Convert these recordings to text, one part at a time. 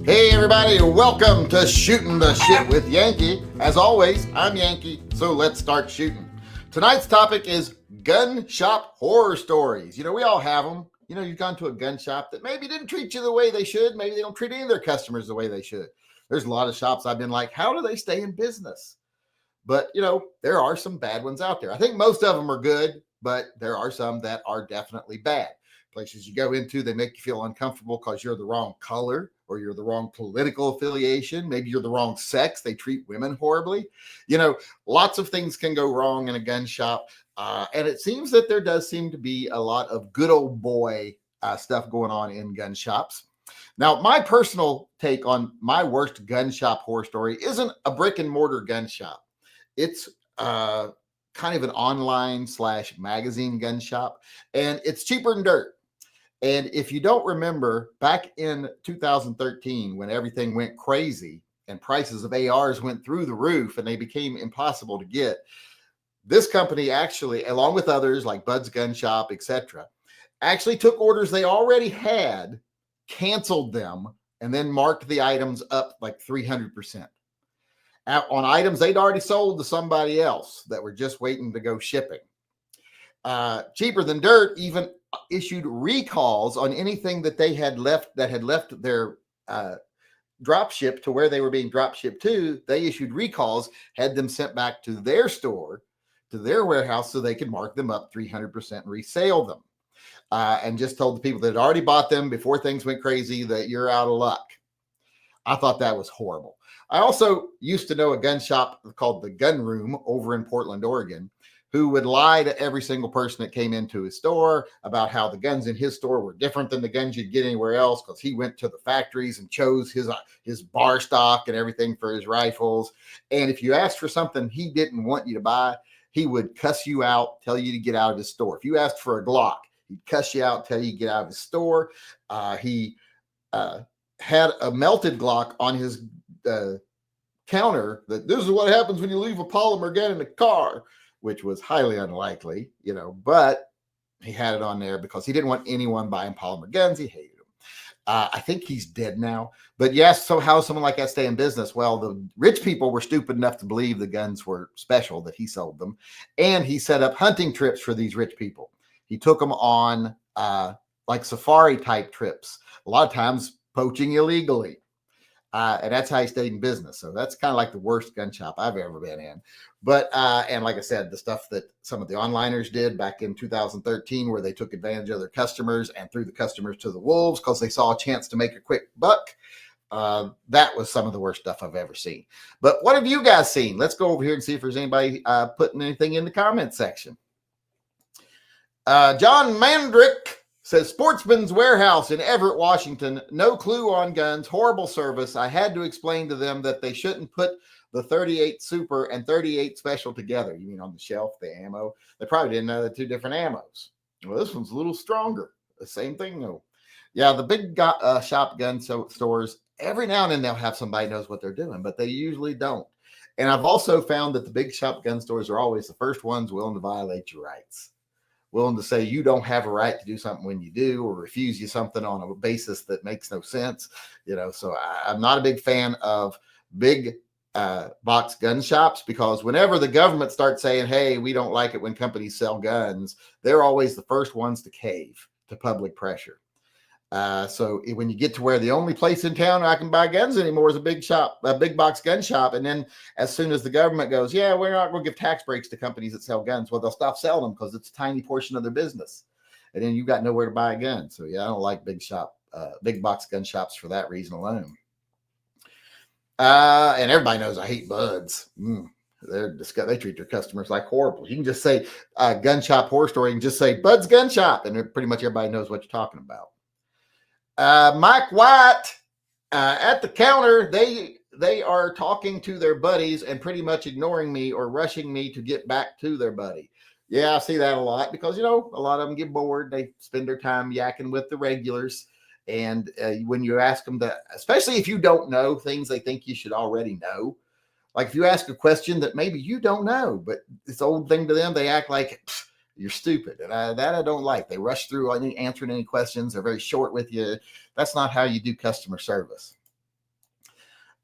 Hey everybody, welcome to Shooting the Shit with Yankee. As always, I'm Yankee, so let's start shooting. Tonight's topic is gun shop horror stories. You know, we all have them. You know, you've gone to a gun shop that maybe didn't treat you the way they should. Maybe they don't treat any of their customers the way they should. There's a lot of shops I've been like, how do they stay in business? But, you know, there are some bad ones out there. I think most of them are good, but there are some that are definitely bad. Places you go into, they make you feel uncomfortable because you're the wrong color or you're the wrong political affiliation. Maybe you're the wrong sex. They treat women horribly. You know, lots of things can go wrong in a gun shop. And it seems that there does seem to be a lot of good old boy stuff going on in gun shops. Now, my personal take on my worst gun shop horror story isn't a brick and mortar gun shop. It's kind of an online / magazine gun shop, and it's cheaper than dirt. And if you don't remember, back in 2013, when everything went crazy and prices of ARs went through the roof and they became impossible to get, this company actually, along with others like Bud's Gun Shop, etc., actually took orders they already had, canceled them, and then marked the items up like 300%. On items they'd already sold to somebody else that were just waiting to go shipping. Cheaper than dirt even issued recalls on anything that they had left their drop ship to where they were being drop shipped to. They issued recalls, had them sent back to their store, to their warehouse, so they could mark them up 300% and resale them. And just told the people that had already bought them before things went crazy that you're out of luck. I thought that was horrible. I also used to know a gun shop called the Gun Room over in Portland, Oregon, who would lie to every single person that came into his store about how the guns in his store were different than the guns you'd get anywhere else because he went to the factories and chose his bar stock and everything for his rifles. And if you asked for something he didn't want you to buy, he would cuss you out, tell you to get out of his store. If you asked for a Glock, he'd cuss you out, tell you to get out of his store. He had a melted Glock on his counter that this is what happens when you leave a polymer gun in the car, which was highly unlikely, you know, but he had it on there because he didn't want anyone buying polymer guns. He hated them. I think he's dead now. But yes, so how does someone like that stay in business? Well, the rich people were stupid enough to believe the guns were special, that he sold them. And he set up hunting trips for these rich people. He took them on like safari type trips, a lot of times poaching illegally. And that's how he stayed in business. So that's kind of like the worst gun shop I've ever been in. But, and like I said, the stuff that some of the onliners did back in 2013, where they took advantage of their customers and threw the customers to the wolves because they saw a chance to make a quick buck. That was some of the worst stuff I've ever seen. But what have you guys seen? Let's go over here and see if there's anybody putting anything in the comment section. John Mandrick says, Sportsman's Warehouse in Everett, Washington. No clue on guns. Horrible service. I had to explain to them that they shouldn't put the 38 Super and 38 Special together. You mean on the shelf, the ammo? They probably didn't know the two different ammos. Well, this one's a little stronger. The same thing, though. Yeah, the big shop gun stores, every now and then they'll have somebody knows what they're doing, but they usually don't. And I've also found that the big shop gun stores are always the first ones willing to violate your rights. Willing to say you don't have a right to do something when you do, or refuse you something on a basis that makes no sense. You know, so I'm not a big fan of big box gun shops, because whenever the government starts saying, hey, we don't like it when companies sell guns, they're always the first ones to cave to public pressure. So when you get to where the only place in town I can buy guns anymore is a big box gun shop. And then as soon as the government goes, yeah, we're not going to give tax breaks to companies that sell guns. Well, they'll stop selling them because it's a tiny portion of their business. And then you've got nowhere to buy a gun. So yeah, I don't like big box gun shops for that reason alone. And everybody knows I hate Buds. They treat their customers like horrible. You can just say gun shop horror story and just say Bud's Gun Shop, and pretty much everybody knows what you're talking about. Mike White, at the counter, they are talking to their buddies and pretty much ignoring me or rushing me to get back to their buddy. Yeah, I see that a lot because, you know, a lot of them get bored. They spend their time yakking with the regulars. And when you ask them to, especially if you don't know things they think you should already know, like if you ask a question that maybe you don't know, but it's an old thing to them, they act like you're stupid. And I don't like. They rush through answering any questions. They're very short with you. That's not how you do customer service.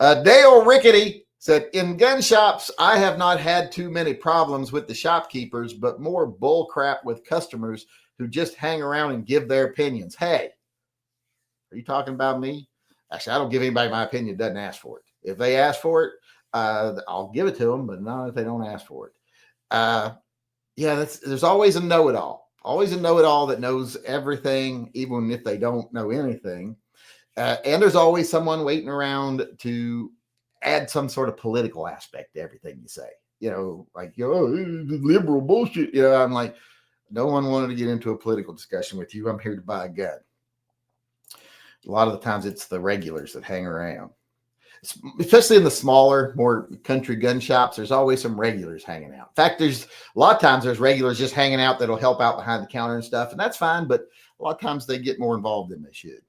Dale Rickety said, in gun shops, I have not had too many problems with the shopkeepers, but more bull crap with customers who just hang around and give their opinions. Hey, are you talking about me? Actually, I don't give anybody my opinion that doesn't ask for it. If they ask for it, I'll give it to them, but not if they don't ask for it. There's always a know-it-all. Always a know-it-all that knows everything, even if they don't know anything. And there's always someone waiting around to add some sort of political aspect to everything you say. Liberal bullshit. I'm like, no one wanted to get into a political discussion with you. I'm here to buy a gun. A lot of the times it's the regulars that hang around, especially in the smaller, more country gun shops. There's always some regulars hanging out. In fact, there's a lot of times there's regulars just hanging out that'll help out behind the counter and stuff, and that's fine, but a lot of times they get more involved than they should.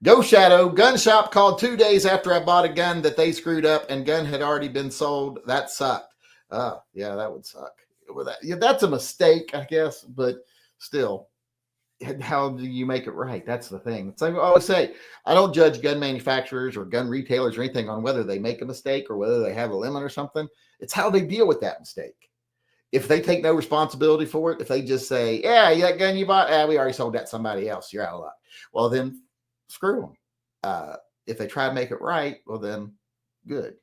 Go Shadow, gun shop called 2 days after I bought a gun that they screwed up and gun had already been sold. That sucked. Yeah, that would suck. That's a mistake, I guess, but still, how do you make it right? That's the thing. It's like I always say, I don't judge gun manufacturers or gun retailers or anything on whether they make a mistake or whether they have a limit or something. It's how they deal with that mistake. If they take no responsibility for it, if they just say, yeah, that gun you bought, we already sold that to somebody else, you're out of luck. Well, then screw them. If they try to make it right, well, then good.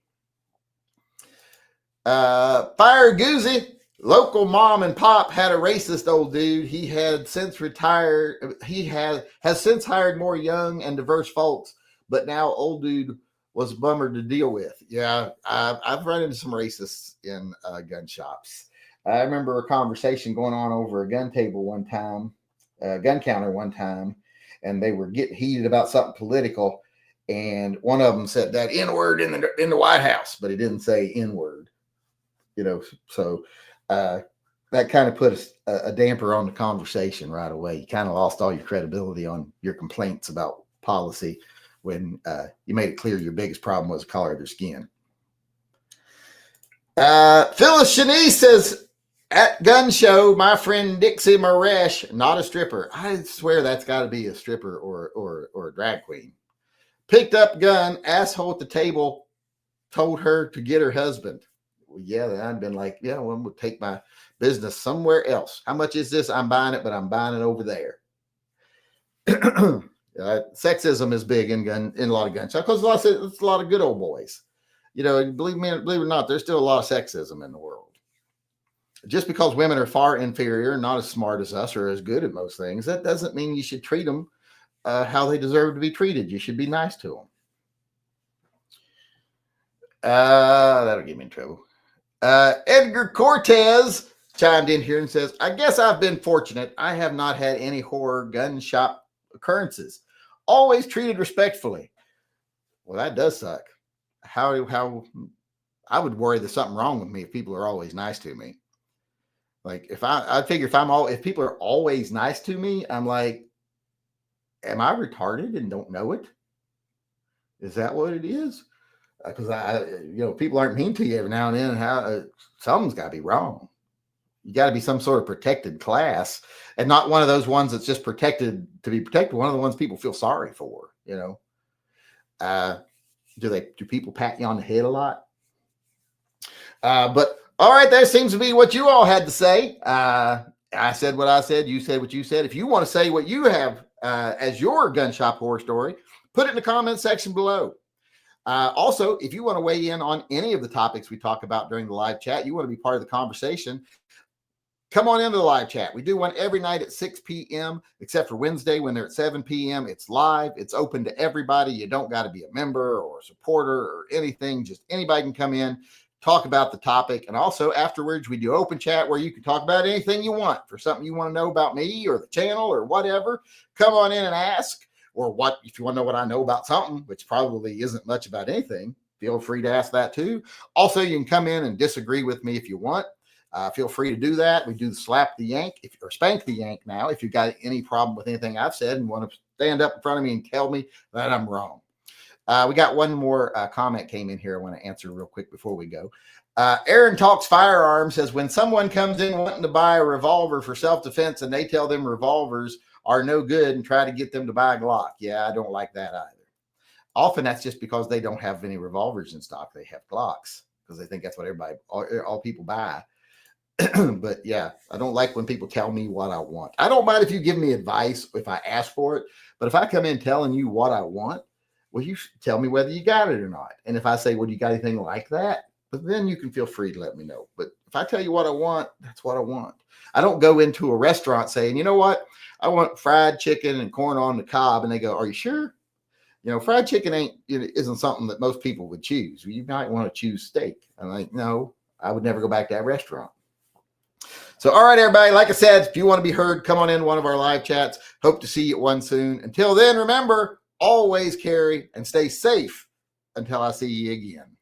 Fire Goozy. Local mom and pop had a racist old dude. He had since retired. He has since hired more young and diverse folks, but now old dude was a bummer to deal with. Yeah, I've run into some racists in gun shops. I remember a conversation going on over a gun table one time, gun counter one time, and they were getting heated about something political, and one of them said that N-word in the White House, but he didn't say N-word. So that kind of put a damper on the conversation right away. You kind of lost all your credibility on your complaints about policy when you made it clear your biggest problem was the color of their skin. Phyllis Shanice says, at gun show, my friend Dixie Maresh, not a stripper. I swear that's got to be a stripper or a drag queen. Picked up gun, asshole at the table, told her to get her husband. Yeah, I've been like, yeah, well, I'm going to take my business somewhere else. How much is this? I'm buying it, but I'm buying it over there. Sexism is big in a lot of gun shops because it's a lot of good old boys. Believe it or not, there's still a lot of sexism in the world. Just because women are far inferior, not as smart as us, or as good at most things, that doesn't mean you should treat them how they deserve to be treated. You should be nice to them. That'll get me in trouble. Edgar Cortez chimed in here and says, I guess I've been fortunate. I have not had any horror gun shop occurrences. Always treated respectfully. Well, that does suck. How I would worry there's something wrong with me if people are always nice to me. Like I figure if people are always nice to me, I'm like, am I retarded and don't know it? Is that what it is? Because people aren't mean to you every now and then. And something's got to be wrong. You got to be some sort of protected class, and not one of those ones that's just protected to be protected. One of the ones people feel sorry for. Do people pat you on the head a lot? But all right, that seems to be what you all had to say. I said what I said. You said what you said. If you want to say what you have as your gun shop horror story, put it in the comment section below. Also, if you want to weigh in on any of the topics we talk about during the live chat, you want to be part of the conversation, come on into the live chat. We do one every night at 6 p.m., except for Wednesday when they're at 7 p.m. It's live. It's open to everybody. You don't got to be a member or a supporter or anything. Just anybody can come in, talk about the topic. And also afterwards, we do open chat where you can talk about anything you want. For something you want to know about me or the channel or whatever, come on in and ask. Or if you want to know what I know about something, which probably isn't much about anything, feel free to ask that too. Also, you can come in and disagree with me if you want. Feel free to do that. We do the slap the yank or spank the yank now. If you've got any problem with anything I've said and want to stand up in front of me and tell me that I'm wrong. We got one more comment came in here I want to answer real quick before we go. Aaron Talks Firearms says, when someone comes in wanting to buy a revolver for self-defense and they tell them revolvers are no good and try to get them to buy a Glock. Yeah, I don't like that either. Often that's just because they don't have any revolvers in stock. They have Glocks because they think that's what all people buy. But yeah, I don't like when people tell me what I want. I don't mind if you give me advice if I ask for it, but if I come in telling you what I want, well, you tell me whether you got it or not. And if I say, well, you got anything like that? But then you can feel free to let me know. But if I tell you what I want, that's what I want. I don't go into a restaurant saying, you know what? I want fried chicken and corn on the cob. And they go, are you sure? Fried chicken isn't something that most people would choose. You might want to choose steak. I'm like, no, I would never go back to that restaurant. So, all right, everybody, like I said, if you want to be heard, come on in one of our live chats. Hope to see you at one soon. Until then, remember, always carry and stay safe until I see you again.